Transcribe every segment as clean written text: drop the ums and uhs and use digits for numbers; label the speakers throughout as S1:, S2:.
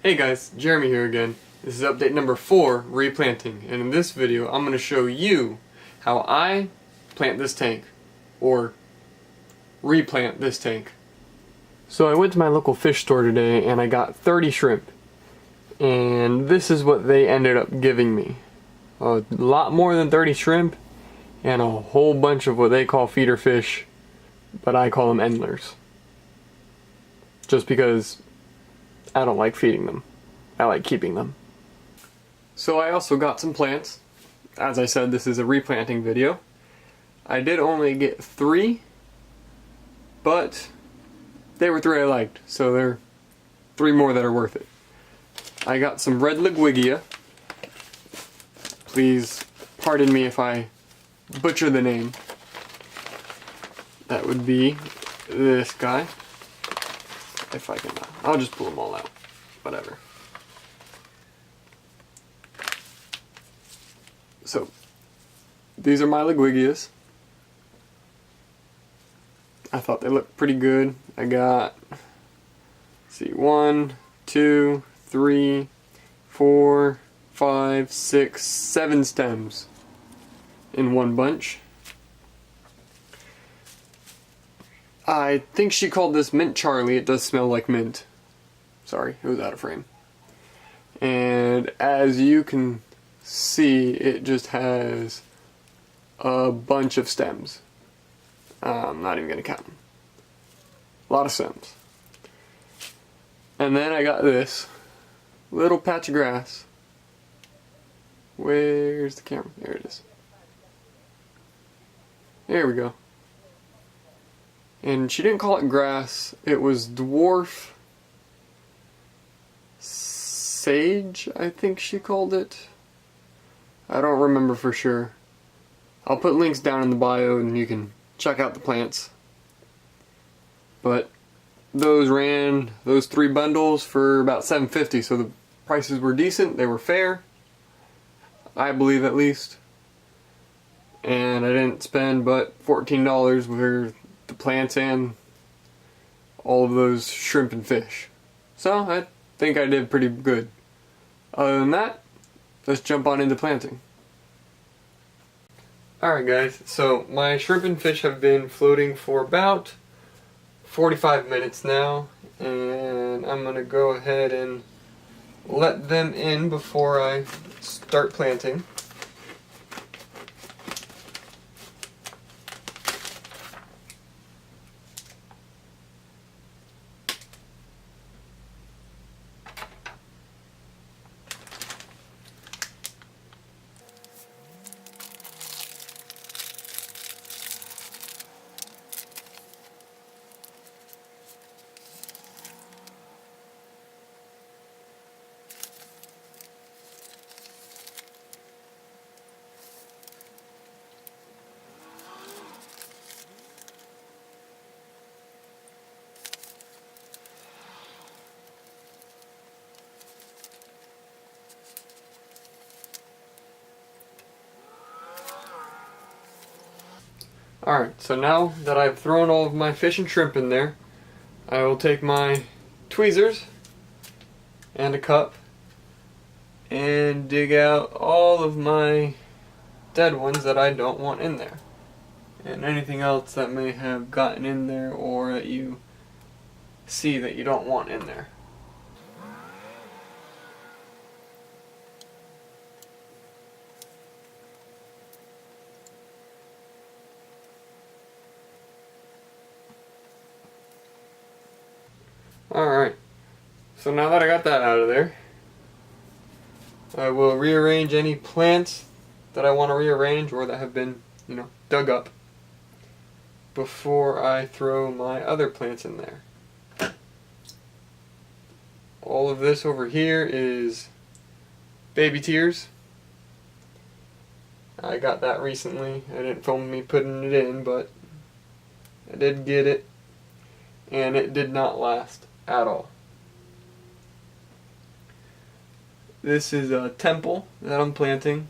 S1: Hey guys, Jeremy here again. This is update number 4, replanting, and in this video I'm going to show you how I plant this tank, or replant this tank. So I went to my local fish store today and I got 30 shrimp, and this is what they ended up giving me. A lot more than 30 shrimp and a whole bunch of what they call feeder fish, but I call them endlers. Just because I don't like feeding them. I like keeping them. So I also got some plants. As I said, this is a replanting video. I did only get 3, but they were 3 I liked, so there are 3 more that are worth it. I got some red Ludwigia. Please pardon me if I butcher the name. That would be this guy. If I can, I'll just pull them all out. Whatever. So, these are my Ludwigias. I thought they looked pretty good. I got, let's see, 1, 2, 3, 4, 5, 6, 7 stems in one bunch. I think she called this Mint Charlie. It does smell like mint. Sorry, it was out of frame. And as you can see, it just has a bunch of stems. I'm not even going to count them. A lot of stems. And then I got this little patch of grass. Where's the camera? There it is. There we go. And she didn't call it grass, it was Dwarf Sage, I think she called it. I don't remember for sure. I'll put links down in the bio and you can check out the plants. But those 3 bundles for about $7.50, so the prices were decent, they were fair. I believe at least. And I didn't spend but $14 for the plants and all of those shrimp and fish. So I think I did pretty good. Other than that, let's jump on into planting. Alright guys, so my shrimp and fish have been floating for about 45 minutes now, and I'm going to go ahead and let them in before I start planting. Alright, so now that I've thrown all of my fish and shrimp in there, I will take my tweezers and a cup and dig out all of my dead ones that I don't want in there. And anything else that may have gotten in there or that you see that you don't want in there. Alright, so now that I got that out of there, I will rearrange any plants that I want to rearrange or that have been, dug up before I throw my other plants in there. All of this over here is baby tears. I got that recently. I didn't film me putting it in, but I did get it, and it did not last at all. This is a temple that I'm planting.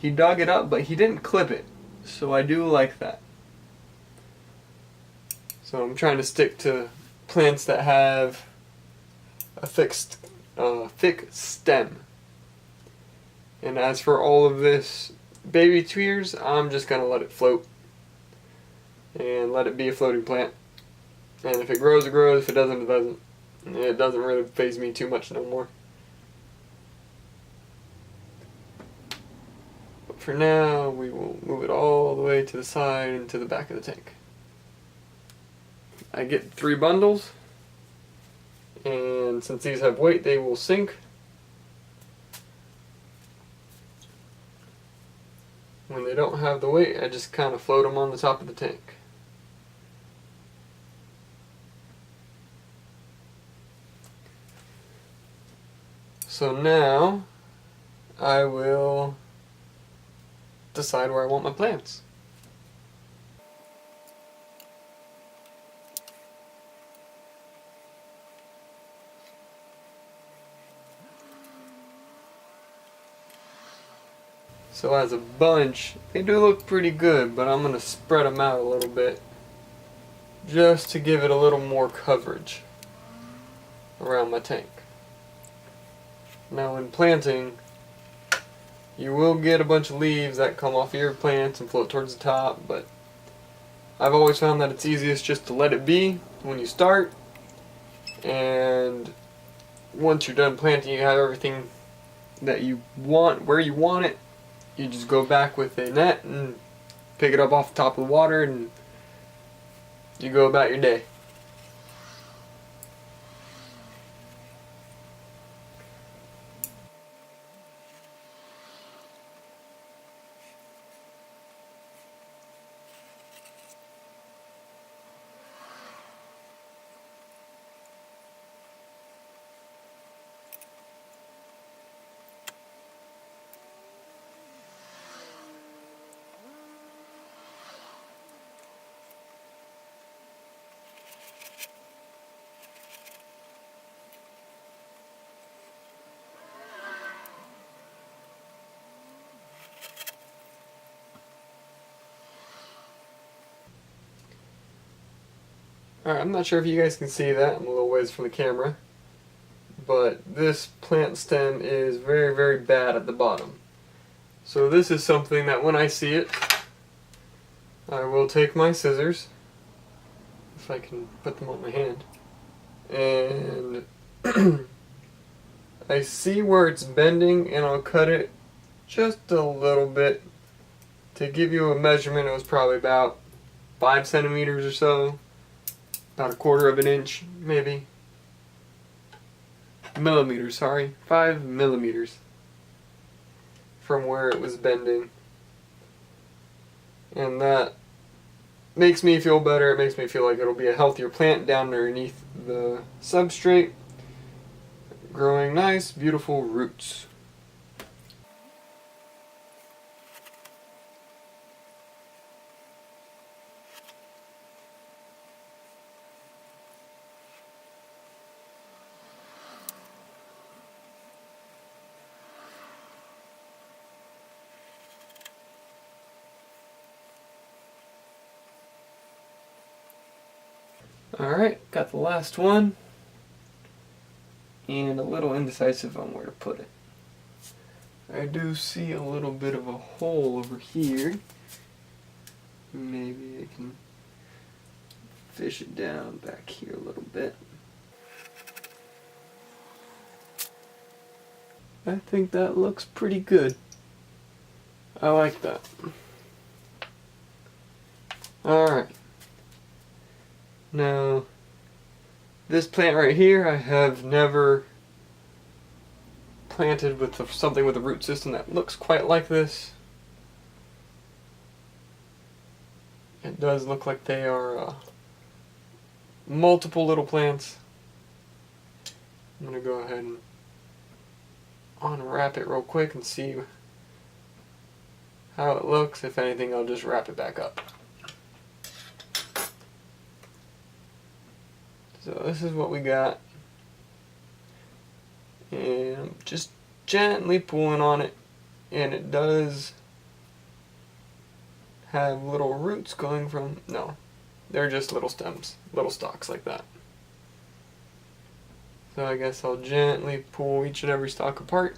S1: He dug it up, but he didn't clip it, so I do like that. So I'm trying to stick to plants that have a thick stem. And as for all of this baby tweers, I'm just going to let it float and let it be a floating plant. And if it grows, it grows. If it doesn't, it doesn't. It doesn't really faze me too much no more. But for now, we will move it all the way to the side and to the back of the tank. I get 3 bundles, and since these have weight, they will sink. When they don't have the weight, I just kind of float them on the top of the tank. So now, I will decide where I want my plants. So as a bunch, they do look pretty good, but I'm going to spread them out a little bit just to give it a little more coverage around my tank. Now in planting, you will get a bunch of leaves that come off your plants and float towards the top, but I've always found that it's easiest just to let it be when you start, and once you're done planting, you have everything that you want where you want it. You just go back with a net and pick it up off the top of the water and you go about your day. Alright, I'm not sure if you guys can see that. I'm a little ways from the camera. But this plant stem is very, very bad at the bottom. So this is something that when I see it, I will take my scissors, if I can put them on my hand, and I see where it's bending and I'll cut it just a little bit. To give you a measurement, it was probably about 5 centimeters or so. About a quarter of an inch, maybe. Millimeters, sorry. 5 millimeters from where it was bending. And that makes me feel better. It makes me feel like it'll be a healthier plant down underneath the substrate, growing nice, beautiful roots. Alright, got the last one, and a little indecisive on where to put it. I do see a little bit of a hole over here. Maybe I can fish it down back here a little bit. I think that looks pretty good. I like that. Alright. Now, this plant right here, I have never planted with something with a root system that looks quite like this. It does look like they are multiple little plants. I'm going to go ahead and unwrap it real quick and see how it looks. If anything, I'll just wrap it back up. So this is what we got, and I'm just gently pulling on it, and it does have little roots going from, no, they're just little stems, little stalks like that. So I guess I'll gently pull each and every stalk apart.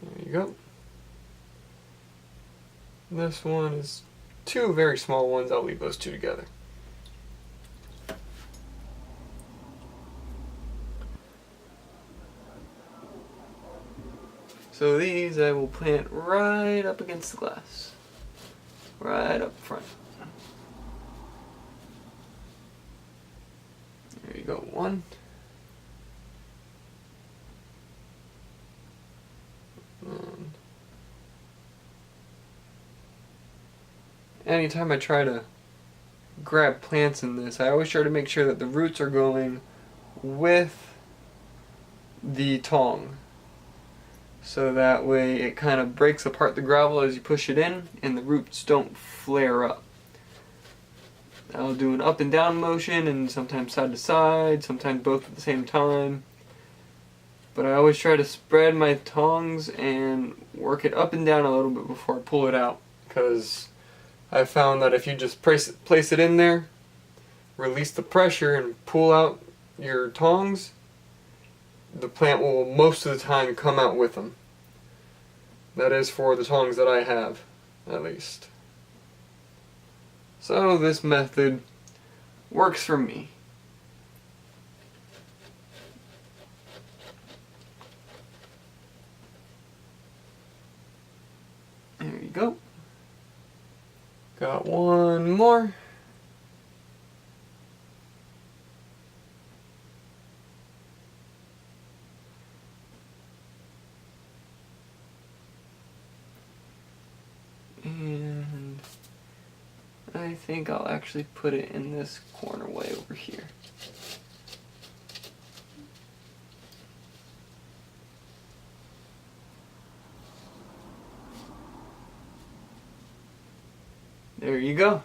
S1: There you go. This one is two very small ones. I'll leave those two together. So these I will plant right up against the glass, right up front. There you go, one. And anytime I try to grab plants in this, I always try to make sure that the roots are going with the tong. So that way it kind of breaks apart the gravel as you push it in and the roots don't flare up. I'll do an up and down motion and sometimes side to side, sometimes both at the same time. But I always try to spread my tongs and work it up and down a little bit before I pull it out. Because I found that if you just place it in there, release the pressure and pull out your tongs, the plant will most of the time come out with them. That is for the tongs that I have, at least. So this method works for me. There you go. Got one more. And I think I'll actually put it in this corner way over here. There you go.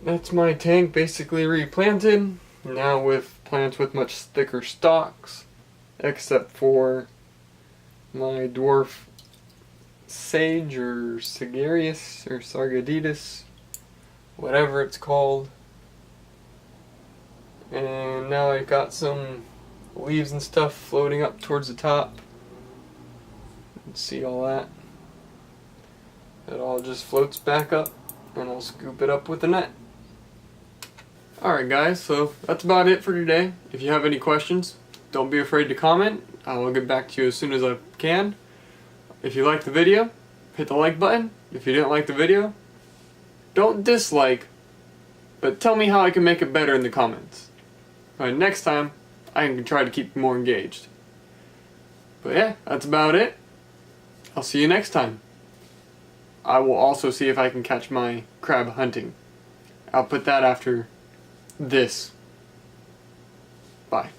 S1: That's my tank basically replanted, now with plants with much thicker stalks, except for my dwarf sage or Sagarius or Sargaditas, whatever it's called. And now I've got some leaves and stuff floating up towards the top. See all that? It all just floats back up and I'll scoop it up with a net. Alright guys, so that's about it for today. If you have any questions, don't be afraid to comment. I will get back to you as soon as I can. If you liked the video, hit the like button. If you didn't like the video, don't dislike, but tell me how I can make it better in the comments. Next time, I can try to keep more engaged. But yeah, that's about it. I'll see you next time. I will also see if I can catch my crab hunting. I'll put that after this. Bye.